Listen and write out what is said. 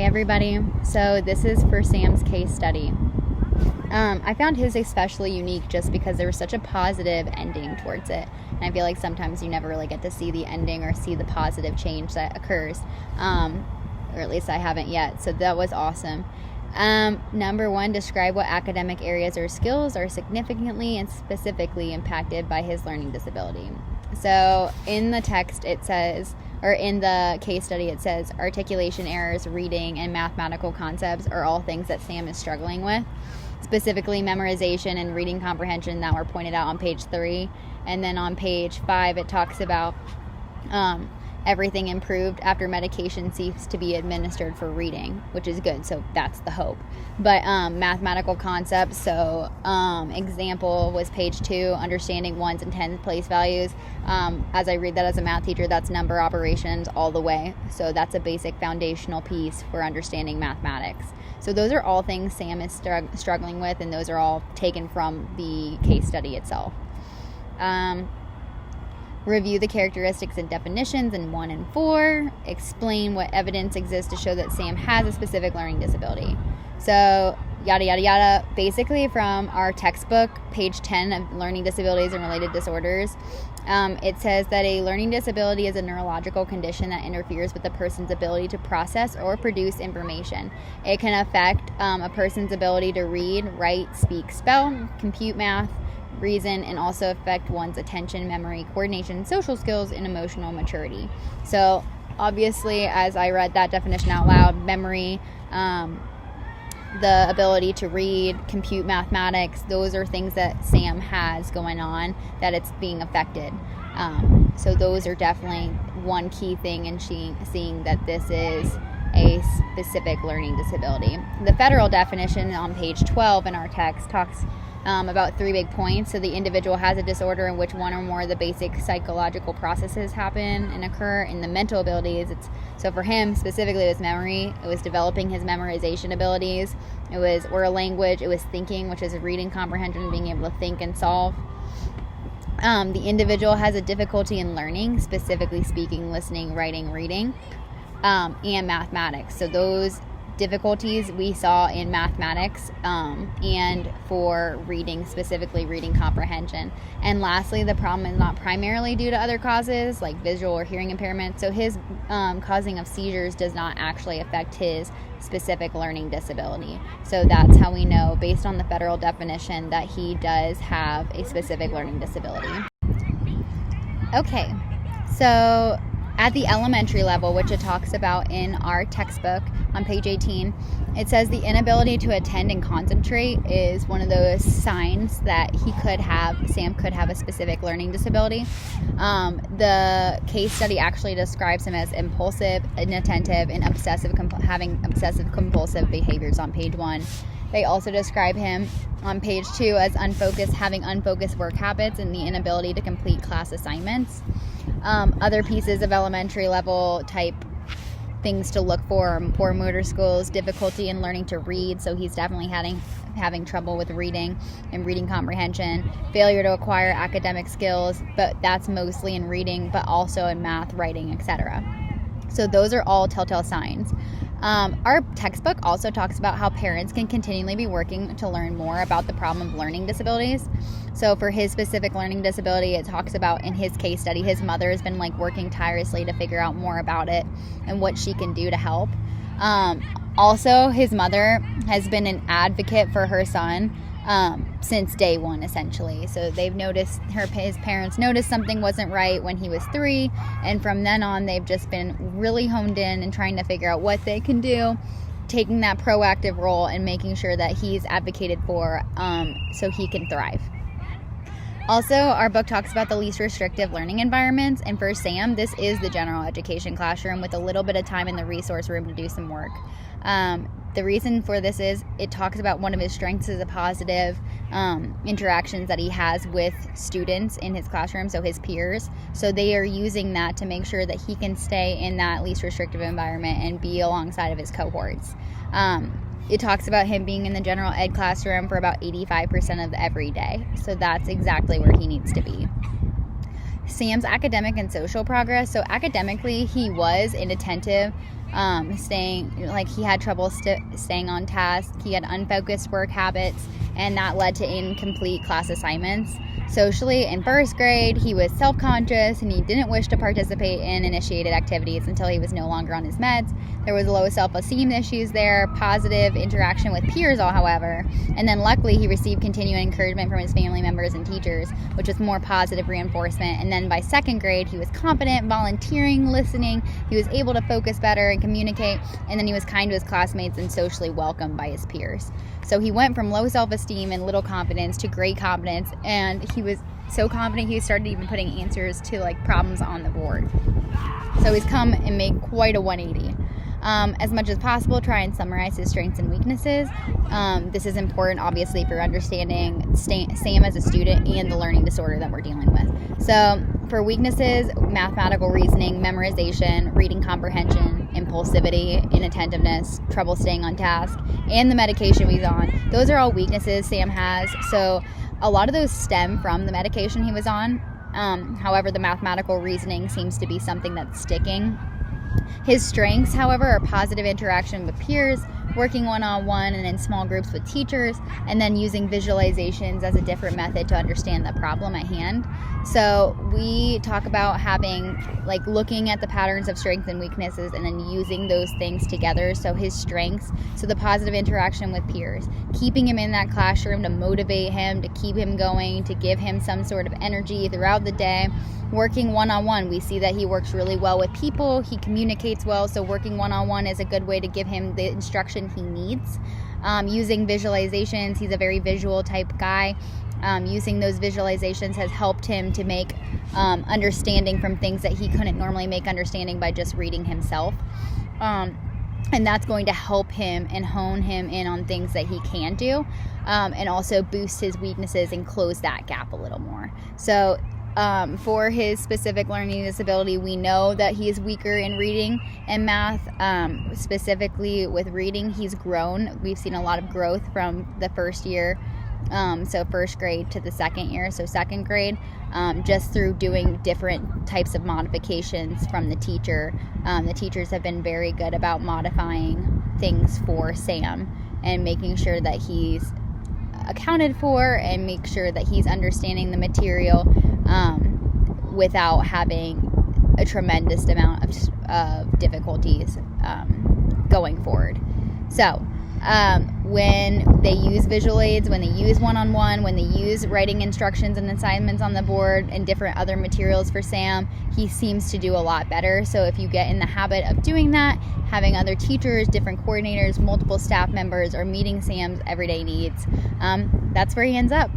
everybody. So this is for Sam's case study. I found his especially unique just because there was such a positive ending towards it. And I feel like sometimes you never really get to see the ending or see the positive change that occurs. Or at least I haven't yet. So that was awesome. Number 1, describe what academic areas or skills are significantly and specifically impacted by his learning disability. So in the text it says, or in the case study it says, articulation errors, reading, and mathematical concepts are all things that Sam is struggling with. Specifically memorization and reading comprehension that were pointed out on page 3. And then on page 5 it talks about everything improved after medication ceased to be administered for reading, which is good, so that's the hope. But mathematical concepts, so example was page 2, understanding ones and tens place values. As I read that as a math teacher, that's number operations all the way, so that's a basic foundational piece for understanding mathematics. So those are all things Sam is struggling with, and those are all taken from the case study itself. Review the characteristics and definitions in 1 and 4. Explain what evidence exists to show that Sam has a specific learning disability. So, yada, yada, yada. Basically, from our textbook, page 10 of Learning Disabilities and Related Disorders, it says that a learning disability is a neurological condition that interferes with a person's ability to process or produce information. It can affect a person's ability to read, write, speak, spell, compute math, reason, and also affect one's attention, memory, coordination, social skills, and emotional maturity. So obviously, as I read that definition out loud, memory, the ability to read, compute mathematics, those are things that Sam has going on, that it's being affected. So those are definitely one key thing in seeing that this is a specific learning disability. The federal definition on page 12 in our text talks about 3 big points. So the individual has a disorder in which one or more of the basic psychological processes happen and occur in the mental abilities. So for him specifically, it was memory. It was developing his memorization abilities. It was oral language. It was thinking, which is reading comprehension, being able to think and solve. The individual has a difficulty in learning, specifically speaking, listening, writing, reading, and mathematics. So those difficulties we saw in mathematics and for reading, specifically reading comprehension. And lastly, the problem is not primarily due to other causes like visual or hearing impairment. So his causing of seizures does not actually affect his specific learning disability. So that's how we know, based on the federal definition, that he does have a specific learning disability. Okay, so at the elementary level, which it talks about in our textbook on page 18, it says the inability to attend and concentrate is one of those signs that Sam could have a specific learning disability. The case study actually describes him as impulsive, inattentive, and having obsessive compulsive behaviors on page 1. They also describe him on page 2 as unfocused, having unfocused work habits and the inability to complete class assignments. Other pieces of elementary level type things to look for are poor motor skills, difficulty in learning to read, so he's definitely having trouble with reading and reading comprehension, failure to acquire academic skills, but that's mostly in reading, but also in math, writing, etc. So those are all telltale signs. Our textbook also talks about how parents can continually be working to learn more about the problem of learning disabilities. So for his specific learning disability, it talks about in his case study, his mother has been working tirelessly to figure out more about it and what she can do to help. Also, his mother has been an advocate for her son since day one, essentially. So they've noticed, his parents noticed something wasn't right when he was 3, and from then on they've just been really honed in and trying to figure out what they can do, taking that proactive role and making sure that he's advocated for so he can thrive. Also, our book talks about the least restrictive learning environments, and for Sam, this is the general education classroom with a little bit of time in the resource room to do some work. The reason for this is it talks about one of his strengths is a positive interactions that he has with students in his classroom, so his peers. So they are using that to make sure that he can stay in that least restrictive environment and be alongside of his cohorts. It talks about him being in the general ed classroom for about 85% of every day. So that's exactly where he needs to be. Sam's academic and social progress. So academically, he was inattentive, he had trouble staying on task. He had unfocused work habits, and that led to incomplete class assignments. Socially, in first grade, he was self-conscious and he didn't wish to participate in initiated activities until he was no longer on his meds. There was low self-esteem issues there, positive interaction with peers, however, and then luckily he received continuing encouragement from his family members and teachers, which was more positive reinforcement. And then by second grade, he was confident, volunteering, listening. He was able to focus better and communicate, and then he was kind to his classmates and socially welcomed by his peers. So he went from low self-esteem and little confidence to great confidence, and he was so confident he started even putting answers to problems on the board. So he's come and made quite a 180. As much as possible, try and summarize his strengths and weaknesses. This is important, obviously, for understanding Sam as a student and the learning disorder that we're dealing with. So for weaknesses, mathematical reasoning, memorization, reading comprehension, impulsivity, inattentiveness, trouble staying on task, and the medication he's on. Those are all weaknesses Sam has. So a lot of those stem from the medication he was on. However, the mathematical reasoning seems to be something that's sticking. His strengths, however, are positive interaction with peers, working one-on-one and in small groups with teachers, and then using visualizations as a different method to understand the problem at hand. So we talk about looking at the patterns of strengths and weaknesses and then using those things together. So his strengths, so the positive interaction with peers, keeping him in that classroom to motivate him, to keep him going, to give him some sort of energy throughout the day. Working one-on-one, we see that he works really well with people, he communicates well, so working one-on-one is a good way to give him the instruction he needs. Using visualizations, he's a very visual type guy. Using those visualizations has helped him to make understanding from things that he couldn't normally make understanding by just reading himself. And that's going to help him and hone him in on things that he can do, and also boost his weaknesses and close that gap a little more. So for his specific learning disability, we know that he is weaker in reading and math. Specifically with reading, he's grown. We've seen a lot of growth from the first year, so first grade to the second year, so second grade, just through doing different types of modifications from the teacher. The teachers have been very good about modifying things for Sam and making sure that he's accounted for and make sure that he's understanding the material without having a tremendous amount of difficulties going forward. So when they use visual aids, when they use one-on-one, when they use writing instructions and assignments on the board and different other materials for Sam, he seems to do a lot better. So if you get in the habit of doing that, having other teachers, different coordinators, multiple staff members, or meeting Sam's everyday needs, that's where he ends up.